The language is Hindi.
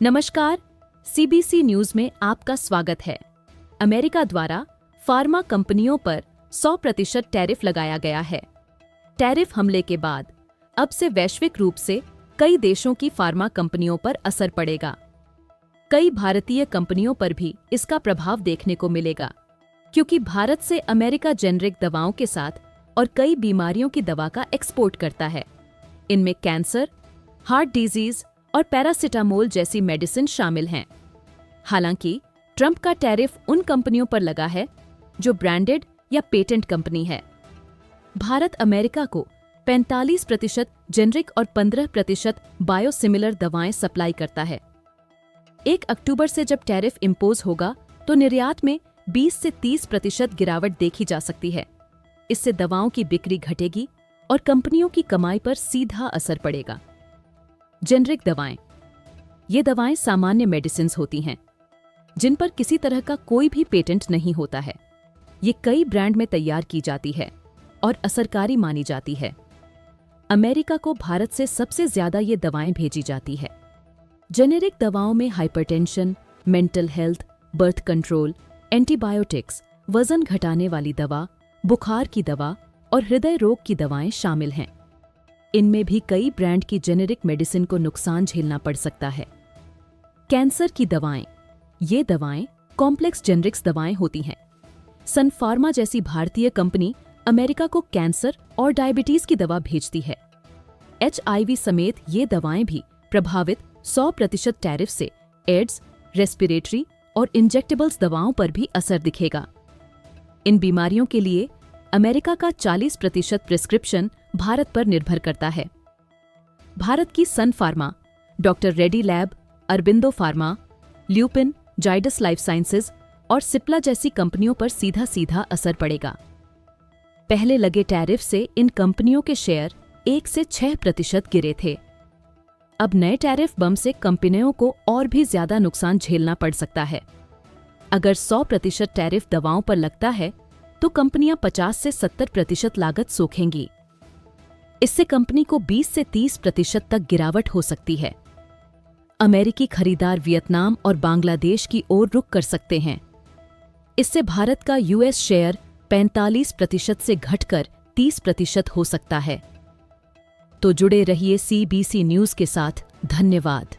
नमस्कार, सीबीसी न्यूज में आपका स्वागत है। अमेरिका द्वारा फार्मा कंपनियों पर 100% टैरिफ लगाया गया है। टैरिफ हमले के बाद अब से वैश्विक रूप से कई देशों की फार्मा कंपनियों पर असर पड़ेगा। कई भारतीय कंपनियों पर भी इसका प्रभाव देखने को मिलेगा, क्योंकि भारत से अमेरिका जेनरिक दवाओं के साथ और कई बीमारियों की दवा का एक्सपोर्ट करता है। इनमें कैंसर, हार्ट डिजीज और पैरासिटामोल जैसी मेडिसिन शामिल हैं। हालांकि ट्रंप का टैरिफ उन कंपनियों पर लगा है जो ब्रांडेड या पेटेंट कंपनी है। भारत अमेरिका को 45% जेनरिक और 15% बायोसिमिलर दवाएं सप्लाई करता है। 1 अक्टूबर से जब टैरिफ इंपोज होगा तो निर्यात में 20 से 30% गिरावट देखी जा सकती है। इससे दवाओं की बिक्री घटेगी और कंपनियों की कमाई पर सीधा असर पड़ेगा। जेनरिक दवाएं, ये दवाएं सामान्य मेडिसिन्स होती हैं जिन पर किसी तरह का कोई भी पेटेंट नहीं होता है। ये कई ब्रांड में तैयार की जाती है और असरकारी मानी जाती है। अमेरिका को भारत से सबसे ज्यादा ये दवाएं भेजी जाती है। जेनेरिक दवाओं में hypertension, mental health, birth control, antibiotics, वजन घटाने वाली दवा, बुखार की दवा और हृदय रोग की दवाएं शामिल हैं। इनमें भी कई ब्रांड की जेनेरिक मेडिसिन को नुकसान झेलना पड़ सकता है। कैंसर की दवाएं, ये दवाएं कॉम्प्लेक्स जेनरिक्स दवाएं होती हैं। सन फार्मा जैसी भारतीय कंपनी अमेरिका को कैंसर और डायबिटीज की दवा भेजती है। HIV समेत ये दवाएं भी प्रभावित 100% टैरिफ से एड्स, रेस्पिरेटरी और इंजेक्टेबल्स दवाओं पर भी असर दिखेगा। इन बीमारियों के लिए अमेरिका का 40% प्रिस्क्रिप्शन भारत पर निर्भर करता है। भारत की Sun Pharma, doctor Reddy lab, Aurobindo Pharma, Lupin, Zydus life sciences और सिप्ला जैसी कंपनियों पर सीधा सीधा असर पड़ेगा। पहले लगे टैरिफ से इन कंपनियों के शेयर 1 से 6% गिरे थे। अब नए टैरिफ बम से कंपनियों को और भी ज्यादा नुकसान झेलना पड़ सकता है। अगर 100% टैरिफ दवाओं पर लगता है तो कंपनियां 50 से 70% लागत सोखेंगी। इससे कंपनी को 20 से 30% तक गिरावट हो सकती है। अमेरिकी खरीदार वियतनाम और बांग्लादेश की ओर रुख कर सकते हैं। इससे भारत का US शेयर 45% से घटकर 30% हो सकता है। तो जुड़े रहिए CBC न्यूज के साथ। धन्यवाद।